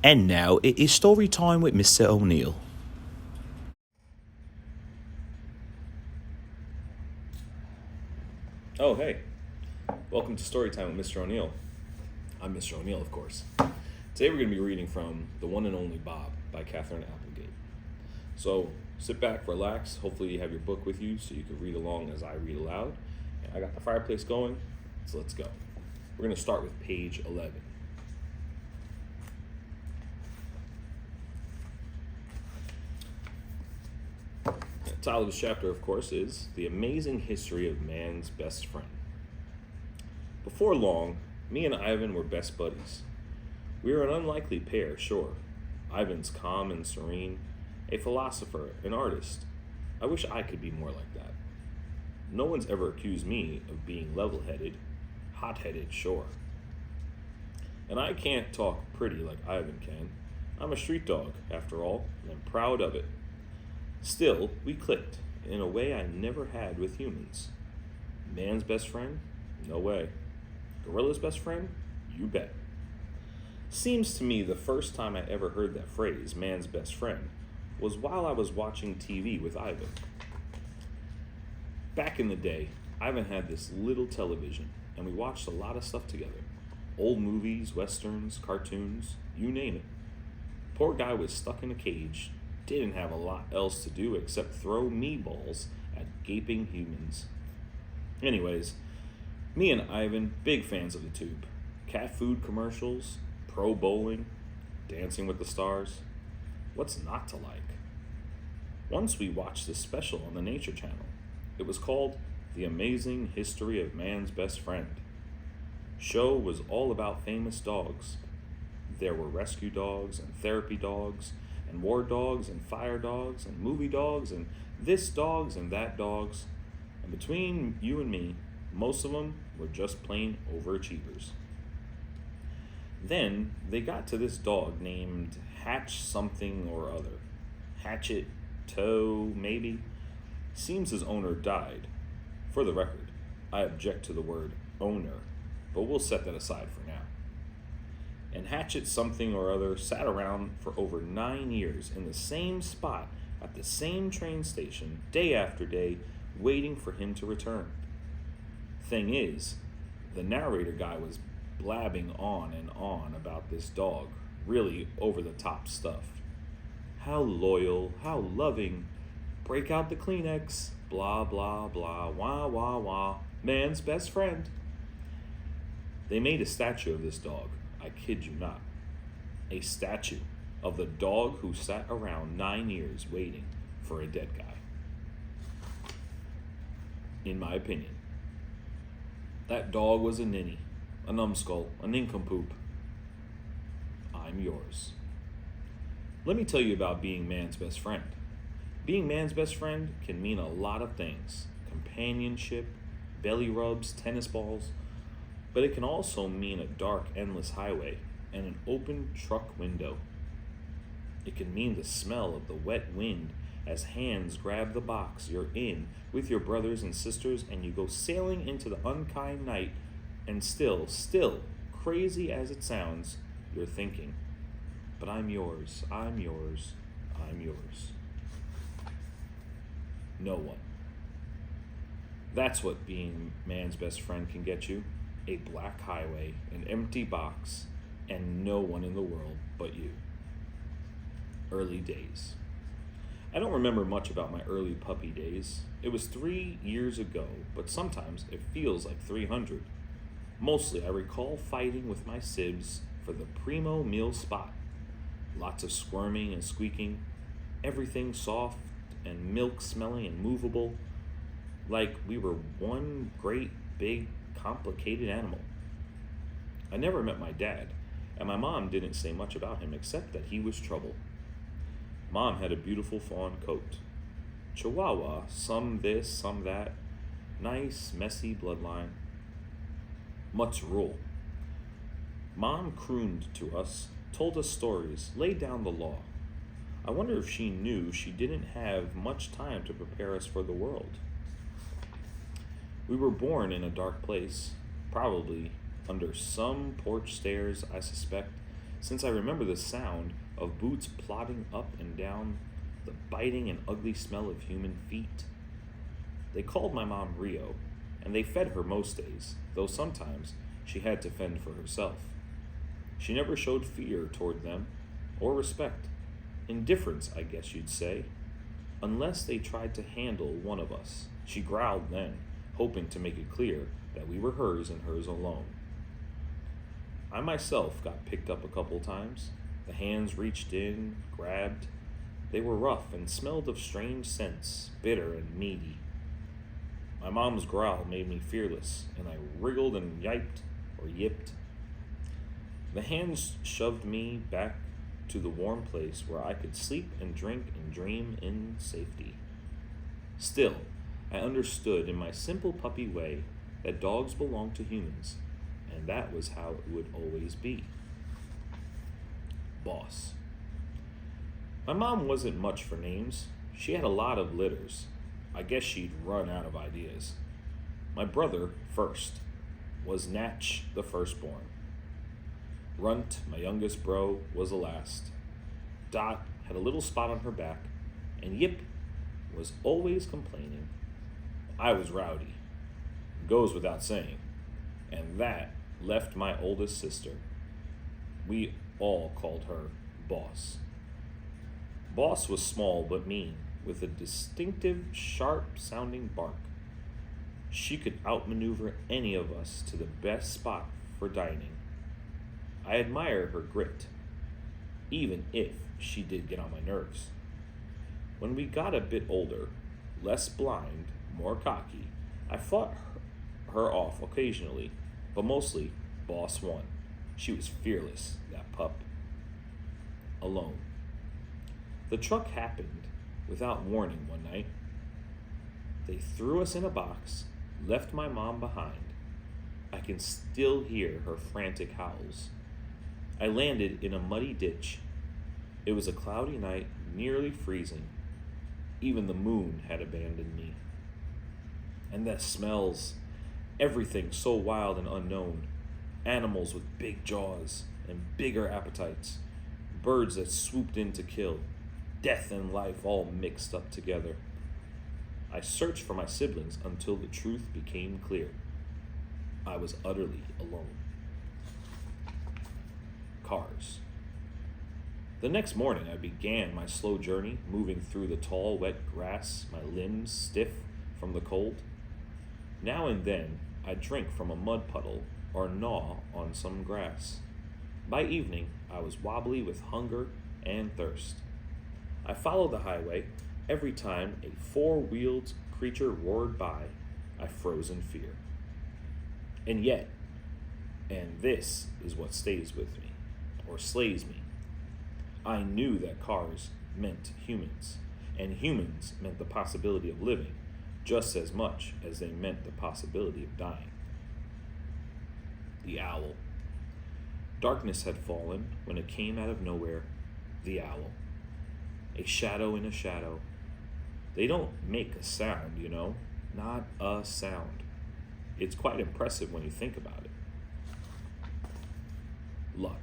And now it is story time with Mr. O'Neill. Oh, hey. Welcome to Storytime with Mr. O'Neill. I'm Mr. O'Neill, of course. Today we're going to be reading from The One and Only Bob by Katherine Applegate. So sit back, relax. Hopefully you have your book with you so you can read along as I read aloud. And I got the fireplace going, so let's go. We're going to start with page 11. The title of this chapter, of course, is The Amazing History of Man's Best Friend. Before long, me and Ivan were best buddies. We were an unlikely pair, sure. Ivan's calm and serene, a philosopher, an artist. I wish I could be more like that. No one's ever accused me of being level-headed, hot-headed, sure. And I can't talk pretty like Ivan can. I'm a street dog, after all, and I'm proud of it. Still, we clicked in a way I never had with humans. Man's best friend? No way. Gorilla's best friend? You bet. Seems to me the first time I ever heard that phrase, man's best friend, was while I was watching TV with Ivan. Back in the day, Ivan had this little television, and we watched a lot of stuff together. Old movies, westerns, cartoons, you name it. Poor guy was stuck in a cage, didn't have a lot else to do except throw meatballs at gaping humans. Anyways, me and Ivan, big fans of the tube. Cat food commercials, pro bowling, Dancing with the Stars. What's not to like? Once we watched this special on the Nature Channel. It was called The Amazing History of Man's Best Friend. Show was all about famous dogs. There were rescue dogs and therapy dogs and war dogs and fire dogs and movie dogs and this dogs and that dogs. And between you and me, most of them were just plain overachievers. Then they got to this dog named Hatch something or other. Hatchet, Toe, maybe. Seems his owner died. For the record, I object to the word owner, but we'll set that aside for now. And Hatchet something or other sat around for over 9 years in the same spot at the same train station, day after day, waiting for him to return. Thing is, the narrator guy was blabbing on and on about this dog, really over-the-top stuff. How loyal, how loving, break out the Kleenex, blah, blah, blah, wah, wah, wah, man's best friend. They made a statue of this dog, I kid you not. A statue of the dog who sat around 9 years waiting for a dead guy. In my opinion, that dog was a ninny, a numbskull, a nincompoop. I'm yours. Let me tell you about being man's best friend. Being man's best friend can mean a lot of things. Companionship, belly rubs, tennis balls. But it can also mean a dark, endless highway and an open truck window. It can mean the smell of the wet wind as hands grab the box you're in with your brothers and sisters and you go sailing into the unkind night and still, crazy as it sounds, you're thinking, but I'm yours, I'm yours, I'm yours. No one. That's what being man's best friend can get you. A black highway, an empty box, and no one in the world but you. Early days. I don't remember much about my early puppy days. It was 3 years ago, but sometimes it feels like 300. Mostly I recall fighting with my sibs for the primo meal spot. Lots of squirming and squeaking, everything soft and milk smelling and movable, like we were one great big complicated animal. I never met my dad, and my mom didn't say much about him except that he was trouble. Mom had a beautiful fawn coat. Chihuahua, some this, some that. Nice, messy bloodline. Mutt's rule. Mom crooned to us, told us stories, laid down the law. I wonder if she knew she didn't have much time to prepare us for the world. We were born in a dark place, probably under some porch stairs, I suspect, since I remember the sound of boots plodding up and down the biting and ugly smell of human feet. They called my mom Rio, and they fed her most days, though sometimes she had to fend for herself. She never showed fear toward them, or respect. Indifference, I guess you'd say, unless they tried to handle one of us. She growled then, hoping to make it clear that we were hers and hers alone. I myself got picked up a couple times. The hands reached in, grabbed. They were rough and smelled of strange scents, bitter and meaty. My mom's growl made me fearless, and I wriggled and yipped. The hands shoved me back to the warm place where I could sleep and drink and dream in safety. Still, I understood in my simple puppy way that dogs belong to humans, and that was how it would always be. Boss. My mom wasn't much for names. She had a lot of litters. I guess she'd run out of ideas. My brother, first, was Natch, the firstborn. Runt, my youngest bro, was the last. Dot had a little spot on her back, and Yip was always complaining. I was rowdy. Goes without saying. And that left my oldest sister. We all called her Boss. Boss was small but mean, with a distinctive, sharp-sounding bark. She could outmaneuver any of us to the best spot for dining. I admire her grit, even if she did get on my nerves. When we got a bit older, less blind, more cocky, I fought her off occasionally, but mostly Boss won. She was fearless, that pup. Alone. The truck happened without warning one night. They threw us in a box, left my mom behind. I can still hear her frantic howls. I landed in a muddy ditch. It was a cloudy night, nearly freezing. Even the moon had abandoned me. And the smells, everything so wild and unknown. Animals with big jaws and bigger appetites. Birds that swooped in to kill. Death and life all mixed up together. I searched for my siblings until the truth became clear. I was utterly alone. Cars. The next morning I began my slow journey, moving through the tall, wet grass, my limbs stiff from the cold. Now and then I'd drink from a mud puddle or gnaw on some grass. By evening I was wobbly with hunger and thirst. I followed the highway. Every time a four-wheeled creature roared by, I froze in fear. And yet, and this is what stays with me, or slays me, I knew that cars meant humans, and humans meant the possibility of living just as much as they meant the possibility of dying. The owl. Darkness had fallen when it came out of nowhere. The owl. A shadow in a shadow. They don't make a sound, you know, not a sound. It's quite impressive when you think about it. Luck.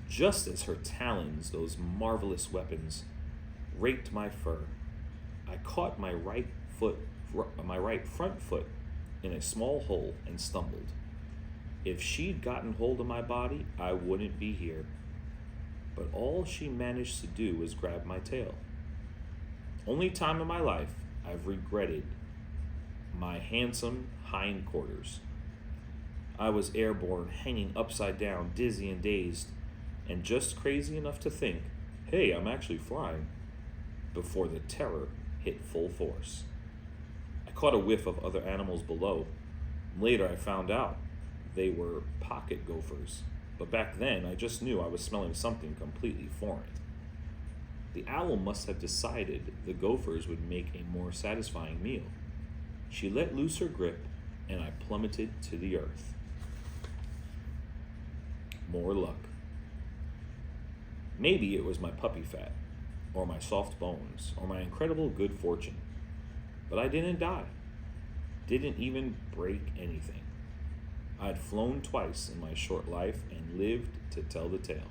Just as her talons, those marvelous weapons, raked my fur, I caught my right front foot in a small hole and stumbled. If she'd gotten hold of my body, I wouldn't be here. But all she managed to do was grab my tail. Only time in my life I've regretted my handsome hindquarters. I was airborne, hanging upside down, dizzy and dazed, and just crazy enough to think, hey, I'm actually flying, before the terror hit full force. I caught a whiff of other animals below. Later I found out they were pocket gophers, but back then I just knew I was smelling something completely foreign. The owl must have decided the gophers would make a more satisfying meal. She let loose her grip, and I plummeted to the earth. More luck. Maybe it was my puppy fat, or my soft bones, or my incredible good fortune. But I didn't die. Didn't even break anything. I'd flown twice in my short life and lived to tell the tale.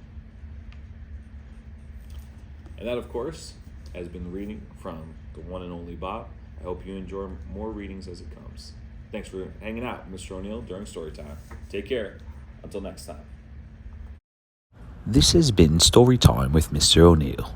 And that, of course, has been reading from the one and only Bob. I hope you enjoy more readings as it comes. Thanks for hanging out, Mr. O'Neill, during story time. Take care. Until next time. This has been Storytime with Mr. O'Neill.